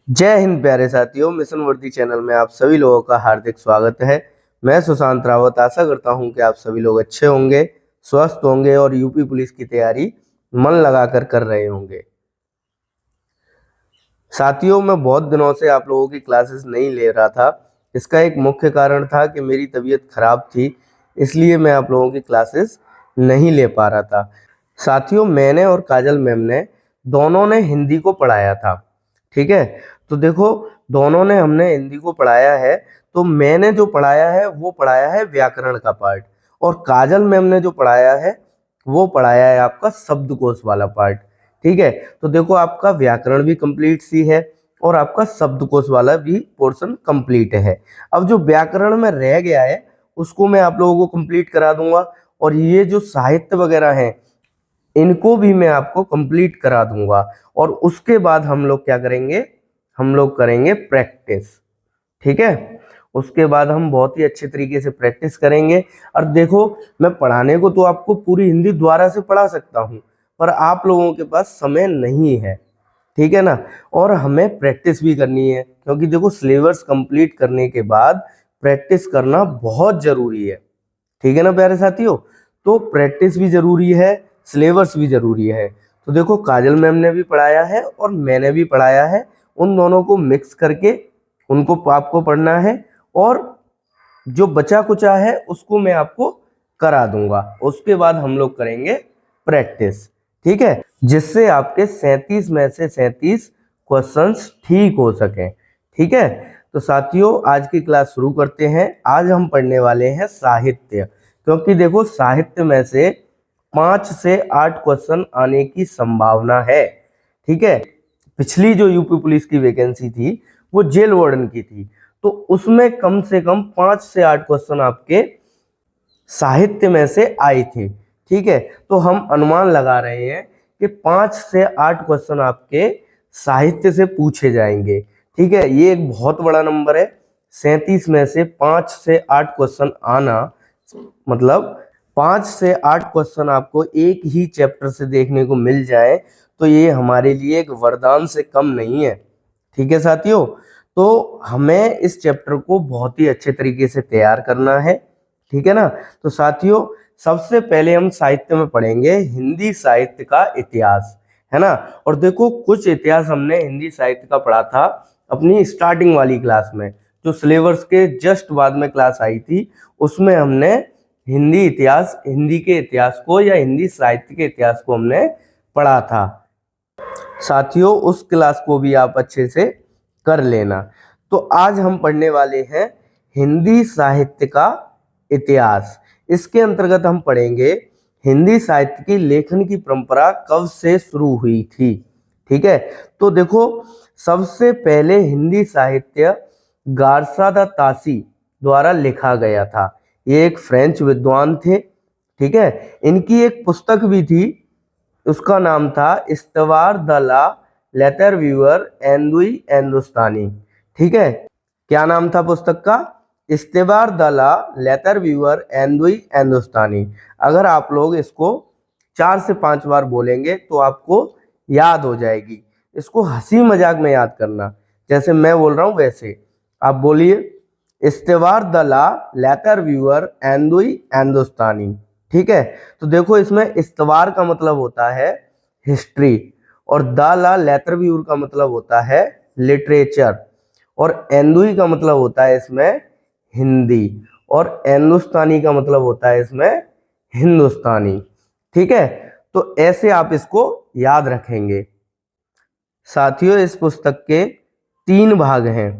जय हिंद प्यारे साथियों, मिशन वर्दी चैनल में आप सभी लोगों का हार्दिक स्वागत है। मैं सुशांत रावत आशा करता हूं कि आप सभी लोग अच्छे होंगे, स्वस्थ होंगे और यूपी पुलिस की तैयारी मन लगाकर कर रहे होंगे। साथियों, मैं बहुत दिनों से आप लोगों की क्लासेस नहीं ले रहा था। इसका एक मुख्य कारण था कि मेरी तबीयत खराब थी, इसलिए मैं आप लोगों की क्लासेस नहीं ले पा रहा था। साथियों, मैंने और काजल मैम ने दोनों ने हिंदी को पढ़ाया था। ठीक है, तो देखो, दोनों ने हमने हिंदी को पढ़ाया है। तो मैंने जो पढ़ाया है वो पढ़ाया है व्याकरण का पार्ट, और काजल मैम ने जो पढ़ाया है वो पढ़ाया है आपका शब्दकोश वाला पार्ट। ठीक है, तो देखो, आपका व्याकरण भी कंप्लीट सी है और आपका शब्दकोश वाला भी पोर्शन कंप्लीट है। अब जो व्याकरण में रह गया है उसको मैं आप लोगों को कंप्लीट करा दूंगा, और ये जो साहित्य वगैरह हैं इनको भी मैं आपको कंप्लीट करा दूंगा। और उसके बाद हम लोग क्या करेंगे, हम लोग करेंगे प्रैक्टिस। ठीक है, उसके बाद हम बहुत ही अच्छे तरीके से प्रैक्टिस करेंगे। और देखो, मैं पढ़ाने को तो आपको पूरी हिंदी दोबारा से पढ़ा सकता हूँ, पर आप लोगों के पास समय नहीं है। ठीक है ना, और हमें प्रैक्टिस भी करनी है, क्योंकि देखो, सिलेबस कंप्लीट करने के बाद प्रैक्टिस करना बहुत जरूरी है। ठीक है ना प्यारे साथियों, तो प्रैक्टिस भी जरूरी है, सिलेबस भी जरूरी है। तो देखो, काजल मैम ने भी पढ़ाया है और मैंने भी पढ़ाया है, उन दोनों को मिक्स करके उनको आपको पढ़ना है, और जो बचा कुचा है उसको मैं आपको करा दूंगा। उसके बाद हम लोग करेंगे प्रैक्टिस। ठीक है, जिससे आपके 37 में से 37 क्वेश्चंस ठीक हो सकें। ठीक है, तो साथियों, आज की क्लास शुरू करते हैं। आज हम पढ़ने वाले हैं साहित्य, क्योंकि देखो, साहित्य में से 5 से 8 क्वेश्चन आने की संभावना है। ठीक है, पिछली जो यूपी पुलिस की वैकेंसी थी वो जेल वार्डन की थी, तो उसमें कम से कम 5 से 8 क्वेश्चन आपके साहित्य में से आए थे। ठीक है, तो हम अनुमान लगा रहे हैं कि 5 से 8 क्वेश्चन आपके साहित्य से पूछे जाएंगे। ठीक है, ये एक बहुत बड़ा नंबर है। 37 में से 5 से 8 क्वेश्चन आना मतलब 5 से 8 क्वेश्चन आपको एक ही चैप्टर से देखने को मिल जाए, तो ये हमारे लिए एक वरदान से कम नहीं है। ठीक है साथियों, तो हमें इस चैप्टर को बहुत ही अच्छे तरीके से तैयार करना है। ठीक है ना, तो साथियों, सबसे पहले हम साहित्य में पढ़ेंगे हिंदी साहित्य का इतिहास, है ना। और देखो, कुछ इतिहास हमने हिंदी साहित्य का पढ़ा था अपनी स्टार्टिंग वाली क्लास में, जो सिलेबस के जस्ट बाद में क्लास आई थी, उसमें हमने हिंदी इतिहास, हिंदी के इतिहास को या हिंदी साहित्य के इतिहास को हमने पढ़ा था। साथियों, उस क्लास को भी आप अच्छे से कर लेना। तो आज हम पढ़ने वाले हैं हिंदी साहित्य का इतिहास। इसके अंतर्गत हम पढ़ेंगे हिंदी साहित्य की लेखन की परंपरा कब से शुरू हुई थी। ठीक है, तो देखो, सबसे पहले हिंदी साहित्य गारसा दा तासी द्वारा लिखा गया था। ये एक फ्रेंच विद्वान थे। ठीक है, इनकी एक पुस्तक भी थी, उसका नाम था इस्तवार द ला लेटर व्यूअर एंदुई एंदुस्तानी। ठीक है, क्या नाम था पुस्तक का? इस्तवार द ला लेटर व्यूअर एंदुई एंदुस्तानी। अगर आप लोग इसको 4 से 5 बार बोलेंगे तो आपको याद हो जाएगी। इसको हंसी मजाक में याद करना, जैसे मैं बोल रहा हूँ वैसे आप बोलिए, इस्तवार द ला लेटर व्यूअर एंदुई एंदुस्तानी। ठीक है, तो देखो, इसमें इस्तवार का मतलब होता है हिस्ट्री, और द ला लेटर व्यूअर का मतलब होता है लिटरेचर, और एंदुई का मतलब होता है इसमें हिंदी, और एंदुस्तानी का मतलब होता है इसमें हिंदुस्तानी। ठीक है, तो ऐसे आप इसको याद रखेंगे। साथियों, इस पुस्तक के 3 भाग हैं।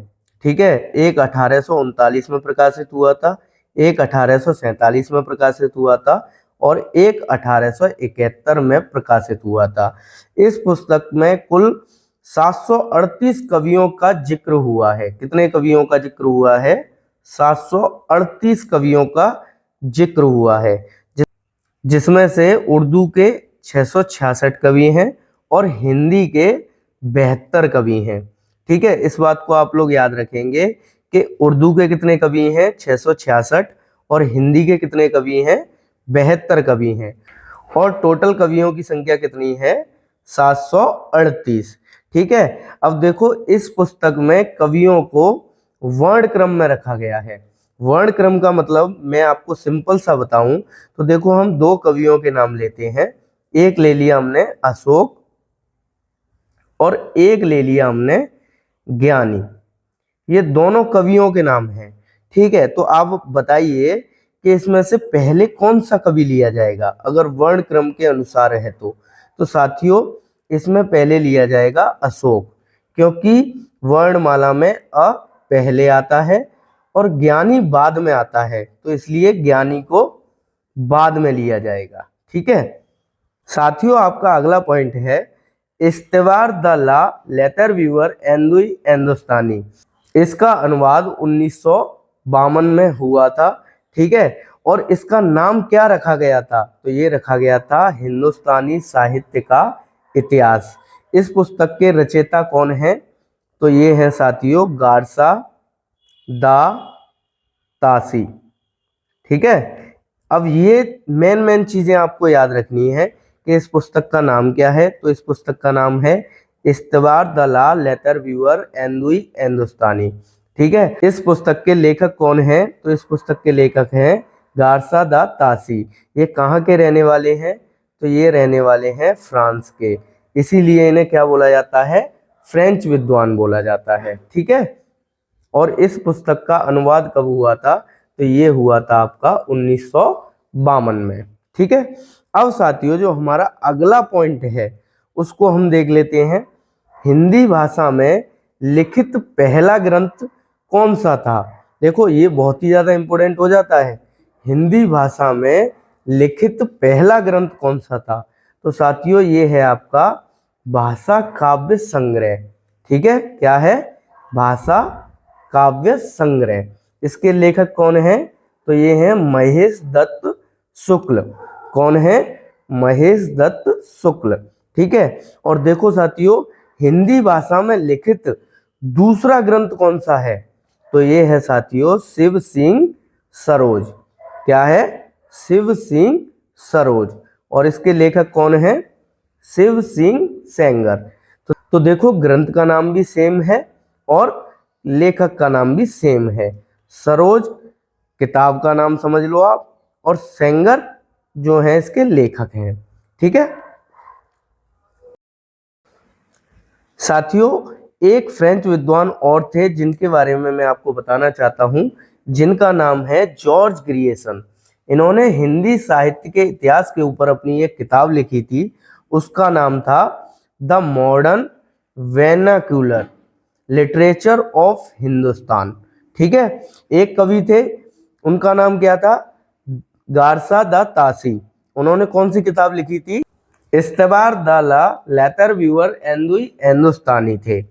ठीक है, एक 1839 में प्रकाशित हुआ था, एक 1847 में प्रकाशित हुआ था, और एक 1871 में प्रकाशित हुआ था। इस पुस्तक में कुल 738 कवियों का जिक्र हुआ है। कितने कवियों का जिक्र हुआ है? 738 कवियों का जिक्र हुआ है, जिसमें से उर्दू के 666 कवि हैं और हिंदी के 72 कवि हैं। ठीक है, इस बात को आप लोग याद रखेंगे कि उर्दू के कितने कवि हैं? 666, और हिंदी के कितने कवि हैं? 72 कवि हैं। और टोटल कवियों की संख्या कितनी है? 738। ठीक है, अब देखो इस पुस्तक में कवियों को वर्ण क्रम में रखा गया है। वर्ण क्रम का मतलब मैं आपको सिंपल सा बताऊं तो देखो, हम दो कवियों के नाम लेते हैं, एक ले लिया हमने अशोक और एक ले लिया हमने ज्ञानी। ये दोनों कवियों के नाम हैं। ठीक है, तो आप बताइए कि इसमें से पहले कौन सा कवि लिया जाएगा अगर वर्ण क्रम के अनुसार है तो साथियों इसमें पहले लिया जाएगा अशोक, क्योंकि वर्णमाला में अ पहले आता है और ज्ञानी बाद में आता है, तो इसलिए ज्ञानी को बाद में लिया जाएगा। ठीक है साथियों, आपका अगला पॉइंट है इस्तेवार द ला लेटर व्यूअर एंदुई हिंदुस्तानी। इसका अनुवाद 1952 में हुआ था। ठीक है, और इसका नाम क्या रखा गया था, तो ये रखा गया था हिंदुस्तानी साहित्य का इतिहास। इस पुस्तक के रचयिता कौन है, तो ये है साथियों गारसा दा तासी। ठीक है, अब ये मेन चीजें आपको याद रखनी है कि इस पुस्तक का नाम क्या है, तो इस पुस्तक का नाम है इस्तेवार द ला लेटर व्यूअर एंदुई हिंदुस्तानी। ठीक है, इस पुस्तक के लेखक कौन हैं, तो इस पुस्तक के लेखक हैं गारसा दा तासी। ये कहाँ के रहने वाले हैं, तो ये रहने वाले हैं फ्रांस के, इसीलिए इन्हें क्या बोला जाता है, फ्रेंच विद्वान बोला जाता है। ठीक है, और इस पुस्तक का अनुवाद कब हुआ था, तो ये हुआ था आपका 1952 में। ठीक है, अब साथियों जो हमारा अगला पॉइंट है उसको हम देख लेते हैं, हिंदी भाषा में लिखित पहला ग्रंथ कौन सा था। देखो ये बहुत ही ज्यादा इंपॉर्टेंट हो जाता है, हिंदी भाषा में लिखित पहला ग्रंथ कौन सा था, तो साथियों ये है आपका भाषा काव्य संग्रह। ठीक है, क्या है, भाषा काव्य संग्रह। इसके लेखक कौन है, तो ये हैं महेश दत्त शुक्ल। कौन है, महेश दत्त शुक्ल। ठीक है, और देखो साथियों हिंदी भाषा में लिखित दूसरा ग्रंथ कौन सा है, तो ये है साथियों शिव सिंह सरोज। क्या है, शिव सिंह सरोज, और इसके लेखक कौन है, शिव सिंह सेंगर। तो देखो ग्रंथ का नाम भी सेम है और लेखक का नाम भी सेम है। सरोज किताब का नाम समझ लो आप, और सेंगर जो है इसके लेखक हैं। ठीक है साथियों, एक फ्रेंच विद्वान और थे जिनके बारे में मैं आपको बताना चाहता हूं, जिनका नाम है जॉर्ज ग्रियर्सन। इन्होंने हिंदी साहित्य के इतिहास के ऊपर अपनी एक किताब लिखी थी, उसका नाम था the modern vernacular literature of Hindustan. ठीक है, एक कवि थे, उनका नाम क्या था, गारसा दा तासी। उन्होंने कौन सी किताब लिखी थी, इस्तेवार द ला लेटर व्यूअर एंदुई हिंदुस्तानी थे।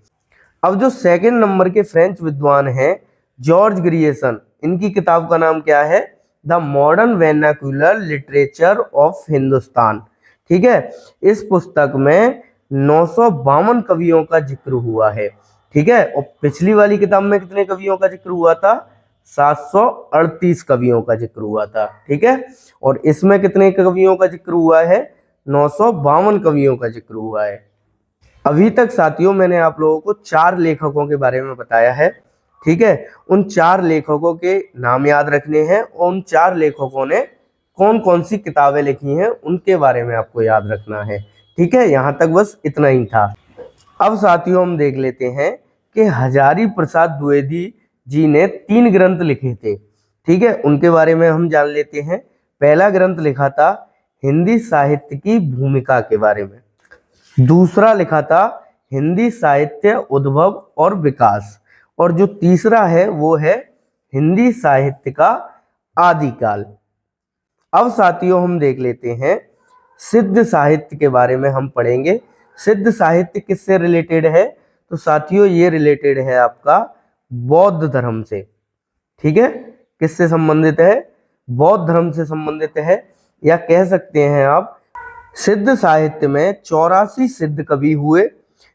अब जो सेकंड नंबर के फ्रेंच विद्वान हैं जॉर्ज ग्रियर्सन, इनकी किताब का नाम क्या है, the modern vernacular literature of Hindustan. ठीक है, इस पुस्तक में 952 कवियों का जिक्र हुआ है। ठीक है, और पिछली वाली किताब में कितने कवियों का जिक्र हुआ था, 738 कवियों का जिक्र हुआ था। ठीक है, और इसमें कितने कवियों का जिक्र हुआ है, 952 कवियों का जिक्र हुआ है। अभी तक साथियों मैंने आप लोगों को 4 लेखकों के बारे में बताया है। ठीक है, उन 4 लेखकों के नाम याद रखने हैं और उन 4 लेखकों ने कौन कौन सी किताबें लिखी हैं उनके बारे में आपको याद रखना है। ठीक है, यहाँ तक बस इतना ही था। अब साथियों हम देख लेते हैं कि हजारी प्रसाद द्विवेदी जी ने 3 ग्रंथ लिखे थे। ठीक है, उनके बारे में हम जान लेते हैं। पहला ग्रंथ लिखा था हिंदी साहित्य की भूमिका के बारे में, दूसरा लिखा था हिंदी साहित्य उद्भव और विकास, और जो तीसरा है वो है हिंदी साहित्य का आदिकाल। अब साथियों हम देख लेते हैं सिद्ध साहित्य के बारे में हम पढ़ेंगे। सिद्ध साहित्य किससे रिलेटेड है, तो साथियों ये रिलेटेड है आपका बौद्ध धर्म से। ठीक है, किससे संबंधित है, बौद्ध धर्म से संबंधित है, या कह सकते हैं आप सिद्ध साहित्य में 84 सिद्ध कवि हुए,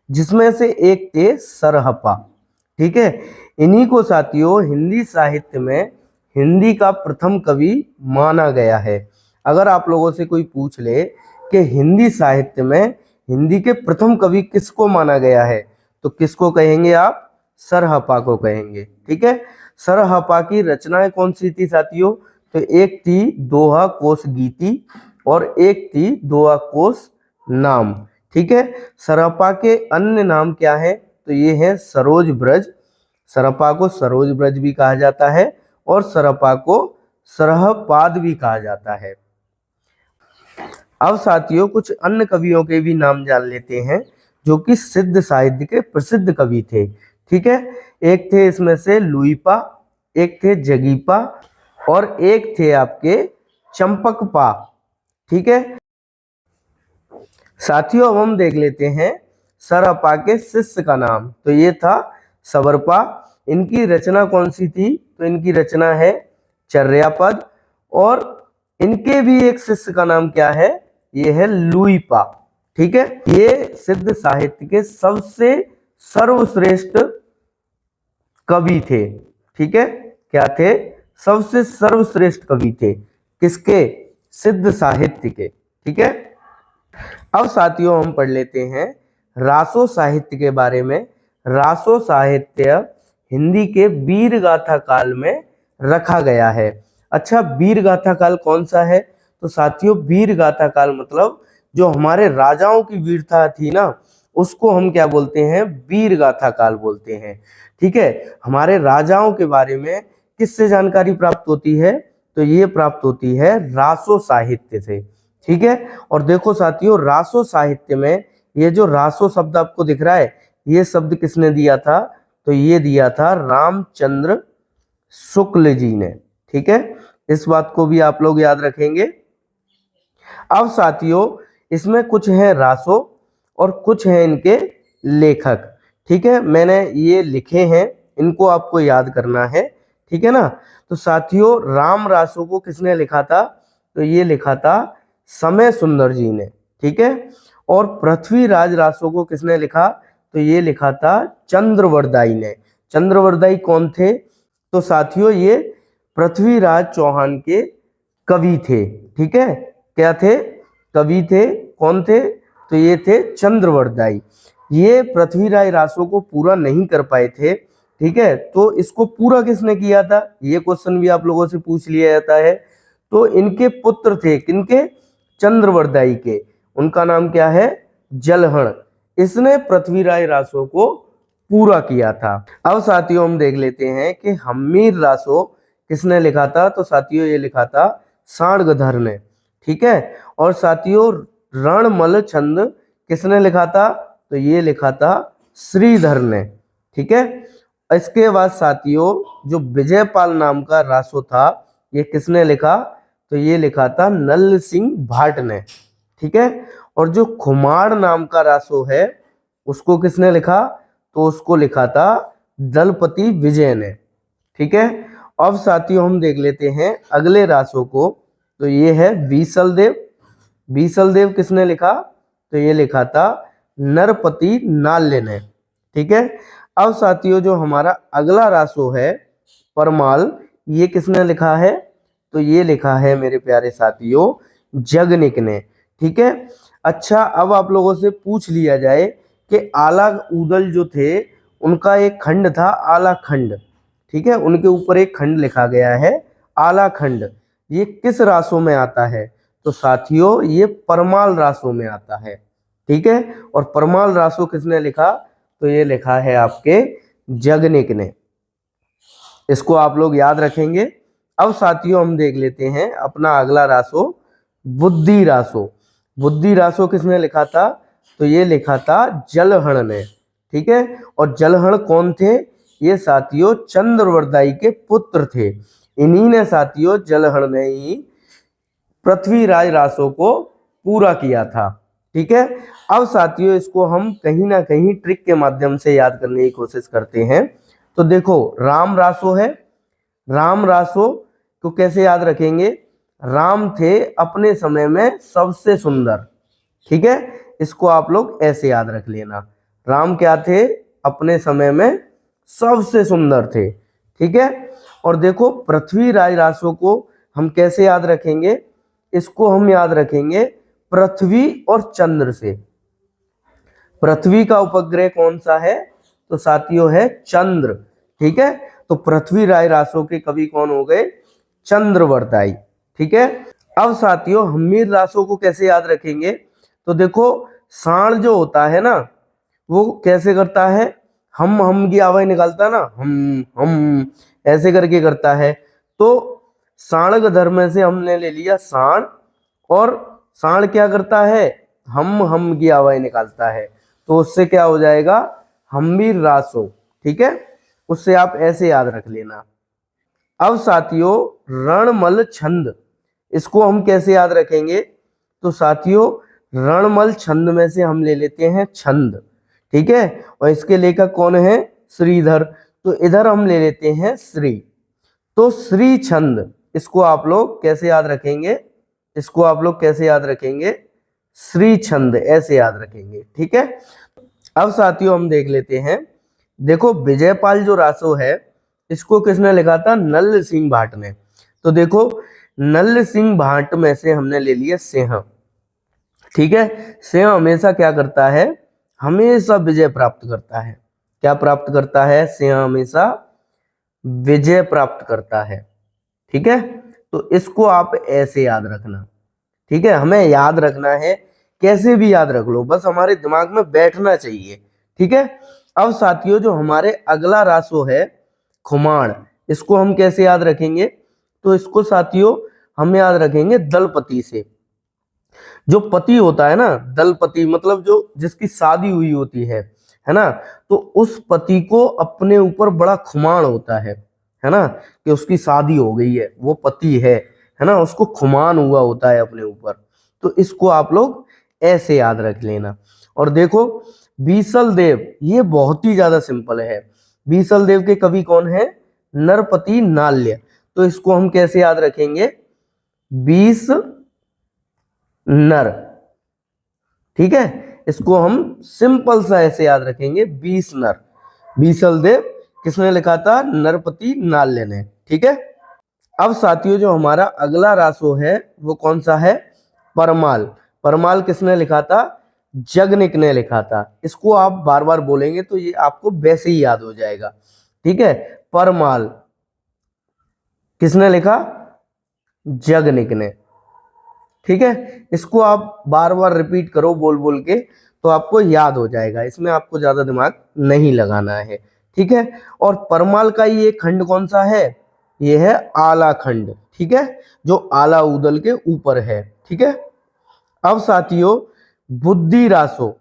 जिसमें से एक थे सरहपा। ठीक है, इन्हीं को साथियों हिंदी साहित्य में हिंदी का प्रथम कवि माना गया है। अगर आप लोगों से कोई पूछ ले कि हिंदी साहित्य में हिंदी के प्रथम कवि किसको माना गया है? तो किसको कहेंगे आप? सरहपा को कहेंगे। ठीक है, सरहपा की रचनाएं कौन सी थी साथियों? तो एक थी दोहा कोश गीति और एक थी दोहा कोश नाम। ठीक है, सरहपा के अन्य नाम क्या है? तो ये है सरोज ब्रज। सरहपा को सरोज ब्रज भी कहा जाता है और सरहपा को सरहपाद भी कहा जाता है। अब साथियों कुछ अन्य कवियों के भी नाम जान लेते हैं जो कि सिद्ध साहित्य के प्रसिद्ध कवि थे। ठीक है, एक थे इसमें से लुईपा, एक थे जगीपा और एक थे आपके चंपकपा। ठीक है साथियों, अब हम देख लेते हैं सरहपा के शिष्य का नाम। तो ये था सवरपा। इनकी रचना कौन सी थी? तो इनकी रचना है चर्यापद और इनके भी एक शिष्य का नाम क्या है? ये है लुईपा। ठीक है, ये सिद्ध साहित्य के सबसे सर्वश्रेष्ठ कवि थे। ठीक है, क्या थे? सबसे सर्वश्रेष्ठ कवि थे। किसके? सिद्ध साहित्य के। ठीक है, अब साथियों हम पढ़ लेते हैं रासो साहित्य के बारे में। रासो साहित्य हिंदी के वीर गाथा काल में रखा गया है। अच्छा, वीर गाथा काल कौन सा है? तो साथियों वीर गाथा काल मतलब जो हमारे राजाओं की वीरता थी ना, उसको हम क्या बोलते हैं? वीर गाथा काल बोलते हैं। ठीक है, हमारे राजाओं के बारे में किससे जानकारी प्राप्त होती है? तो ये प्राप्त होती है रासो साहित्य से। ठीक है, और देखो साथियों रासो साहित्य में ये जो रासो शब्द आपको दिख रहा है, ये शब्द किसने दिया था? तो ये दिया था रामचंद्र शुक्ल जी ने। ठीक है, इस बात को भी आप लोग याद रखेंगे। अब साथियों इसमें कुछ है रासो और कुछ है इनके लेखक। ठीक है, मैंने ये लिखे हैं, इनको आपको याद करना है। ठीक है ना, तो साथियों राम रासो को किसने लिखा था? तो ये लिखा था समय सुंदर जी ने। ठीक है, और पृथ्वीराज रासो को किसने लिखा? तो ये लिखा था चंद्रवरदाई ने। चंद्रवरदाई कौन थे? तो साथियों ये पृथ्वीराज चौहान के कवि थे। ठीक है, क्या थे? कवि थे। कौन थे? तो ये थे चंद्रवरदाई। ये पृथ्वीराज रासो को पूरा नहीं कर पाए थे। ठीक है, तो इसको पूरा किसने किया था? ये क्वेश्चन भी आप लोगों से पूछ लिया जाता है। तो इनके पुत्र थे, किनके? चंद्रवरदाई के। उनका नाम क्या है? जलहण। इसने पृथ्वीराज रासो को पूरा किया था। अब साथियों हम देख लेते हैं कि हम्मीर रासो किसने लिखा था? तो साथियों ये लिखा था साणगधर ने। ठीक है, और साथियों रणमल छंद किसने लिखा था? तो ये लिखा था श्रीधर ने। ठीक है, इसके बाद साथियों जो विजयपाल नाम का रासो था, ये किसने लिखा? तो ये लिखा था नल सिंह भाट ने। ठीक है, और जो खुमार नाम का रासो है उसको किसने लिखा? तो उसको लिखा था दलपति विजय ने। ठीक है, अब साथियों हम देख लेते हैं अगले रासो को। तो ये है बीसल देव। बीसल देव किसने लिखा? तो ये लिखा था नरपति नाल्य ने। ठीक है, अब साथियों जो हमारा अगला रासो है परमाल, ये किसने लिखा है? तो ये लिखा है मेरे प्यारे साथियों जगनिक ने। ठीक है, अच्छा अब आप लोगों से पूछ लिया जाए कि आला उदल जो थे उनका एक खंड था आला खंड। ठीक है, उनके ऊपर एक खंड लिखा गया है आला खंड। ये किस रासो में आता है? तो साथियों ये परमाल रासो में आता है। ठीक है, और परमाल रासो किसने लिखा? तो ये लिखा है आपके जगनिक ने। इसको आप लोग याद रखेंगे। अब साथियों हम देख लेते हैं अपना अगला रासो बुद्धि रासो। बुद्धि रासो किसने लिखा था? तो ये लिखा था जलहण ने। ठीक है, और जलहण कौन थे? ये साथियों चंद्रवरदाई के पुत्र थे। इन्हीं ने साथियों जलहण ने ही पृथ्वीराज रासो को पूरा किया था। ठीक है, अब साथियों इसको हम कहीं ना कहीं ट्रिक के माध्यम से याद करने की कोशिश करते हैं। तो देखो राम रासो है, राम रासो को कैसे याद रखेंगे? राम थे अपने समय में सबसे सुंदर। ठीक है, इसको आप लोग ऐसे याद रख लेना। राम क्या थे? अपने समय में सबसे सुंदर थे। ठीक है, और देखो पृथ्वीराज रासो को हम कैसे याद रखेंगे? इसको हम याद रखेंगे पृथ्वी और चंद्र से। पृथ्वी का उपग्रह कौन सा है? तो साथियों है चंद्र। ठीक है, तो पृथ्वी राय रासो के कवि कौन हो गए? चंद्रवरदाई। ठीक है, अब साथियों हम्मीर रासो को कैसे याद रखेंगे? तो देखो, सांड जो होता है ना, वो कैसे करता है? हम की आवाज निकालता है ना, हम ऐसे करके करता है। तो सांड धर्म से हमने ले लिया सांड, और सांड क्या करता है? हम की आवाज निकालता है, तो उससे क्या हो जाएगा? हम्मीर रासो। ठीक है, उससे आप ऐसे याद रख लेना। अब साथियों रणमल छंद, इसको हम कैसे याद रखेंगे? तो साथियों रणमल छंद में से हम ले लेते हैं छंद। ठीक है, और इसके लेखक कौन है? श्रीधर। तो इधर हम ले लेते हैं श्री, तो श्री छंद, इसको आप लोग कैसे याद रखेंगे? इसको आप लोग कैसे याद रखेंगे? श्री छंद ऐसे याद रखेंगे। ठीक है, अब साथियों हम देख लेते हैं। देखो विजयपाल जो रासो है, इसको किसने लिखा था? नल्ल सिंह भाट ने। तो देखो नल्ल सिंह भाट में से हमने ले लिया सिंह। ठीक है, सिंह हमेशा क्या करता है? हमेशा विजय प्राप्त करता है। क्या प्राप्त करता है? सिंह हमेशा विजय प्राप्त करता है। ठीक है, तो इसको आप ऐसे याद रखना। ठीक है, हमें याद रखना है, कैसे भी याद रख लो, बस हमारे दिमाग में बैठना चाहिए। ठीक है, अब साथियों जो हमारे अगला रासो है खुमाण, इसको हम कैसे याद रखेंगे? तो इसको साथियों हम याद रखेंगे दलपति से। जो पति होता है ना, दलपति मतलब जो जिसकी शादी हुई होती है ना, तो उस पति को अपने ऊपर बड़ा खुमाण होता है ना, कि उसकी शादी हो गई है, वो पति है ना, उसको खुमान हुआ होता है अपने ऊपर। तो इसको आप लोग ऐसे याद रख लेना। और देखो बीसल देव, ये बहुत ही ज्यादा सिंपल है। बीसल देव के कवि कौन है? नरपति नाल्य। तो इसको हम कैसे याद रखेंगे? 20 नर। ठीक है, इसको हम सिंपल सा ऐसे याद रखेंगे 20 नर। बीसल देव किसने लिखा था? नरपति नाल्य ने। ठीक है, अब साथियों जो हमारा अगला रासो है वो कौन सा है? परमाल। परमाल किसने लिखा था? जगनिक ने लिखा था। इसको आप बार बार बोलेंगे तो ये आपको वैसे ही याद हो जाएगा। ठीक है, परमाल किसने लिखा? जगनिक ने। ठीक है, इसको आप बार बार रिपीट करो बोल बोल के, तो आपको याद हो जाएगा। इसमें आपको ज्यादा दिमाग नहीं लगाना है। ठीक है, और परमाल का ये खंड कौन सा है? ये है आला खंड। ठीक है, जो आला उदल के ऊपर है। ठीक है, अब साथियों बुद्धि रासो,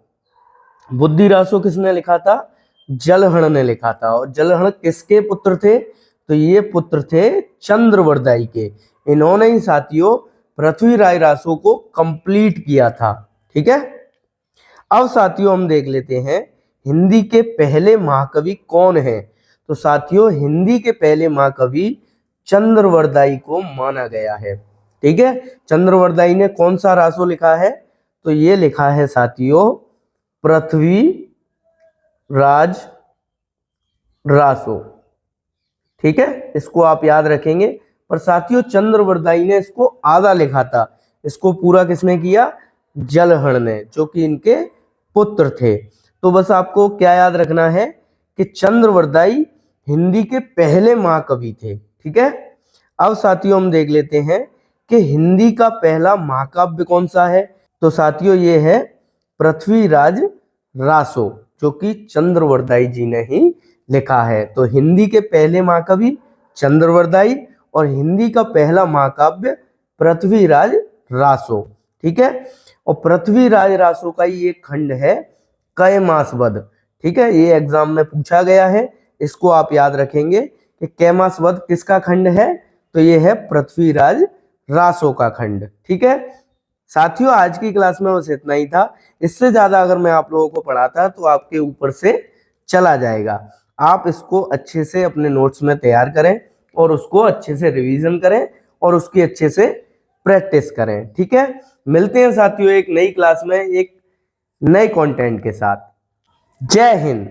बुद्धि रासो किसने लिखा था? जलहण ने लिखा था। और जलहण किसके पुत्र थे? तो ये पुत्र थे चंद्रवरदाई के। इन्होंने ही साथियों पृथ्वी राय रासो को कंप्लीट किया था। ठीक है, अब साथियों हम देख लेते हैं हिंदी के पहले महाकवि कौन है। तो साथियों हिंदी के पहले महाकवि चंद्रवरदाई को माना गया है। ठीक है, चंद्रवरदाई ने कौन सा रासो लिखा है? तो ये लिखा है साथियों पृथ्वी राज रासो। ठीक है, इसको आप याद रखेंगे। पर साथियों चंद्रवरदाई ने इसको आधा लिखा था, इसको पूरा किसने किया? जलहण ने, जो कि इनके पुत्र थे। तो बस आपको क्या याद रखना है कि चंद्रवरदाई हिंदी के पहले महाकवि थे। ठीक है, अब साथियों हम देख लेते हैं कि हिंदी का पहला महाकाव्य कौन सा है। तो साथियों ये है पृथ्वीराज रासो, जो कि चंद्रवरदाई जी ने ही लिखा है। तो हिंदी के पहले महाकवि चंद्रवरदाई, और हिंदी का पहला महाकाव्य पृथ्वीराज रासो। ठीक है, और पृथ्वीराज रासो का ये खंड है कैमासवध। ठीक है, ये एग्जाम में पूछा गया है, इसको आप याद रखेंगे कि कैमासवध किसका खंड है? तो ये है पृथ्वीराज रासो का खंड। ठीक है साथियों, आज की क्लास में बस इतना ही था। इससे ज्यादा अगर मैं आप लोगों को पढ़ाता तो आपके ऊपर से चला जाएगा। आप इसको अच्छे से अपने नोट्स में तैयार करें और उसको अच्छे से रिवीजन करें और उसकी अच्छे से प्रैक्टिस करें। ठीक है, मिलते हैं साथियों एक नई क्लास में एक नए कंटेंट के साथ। जय हिंद।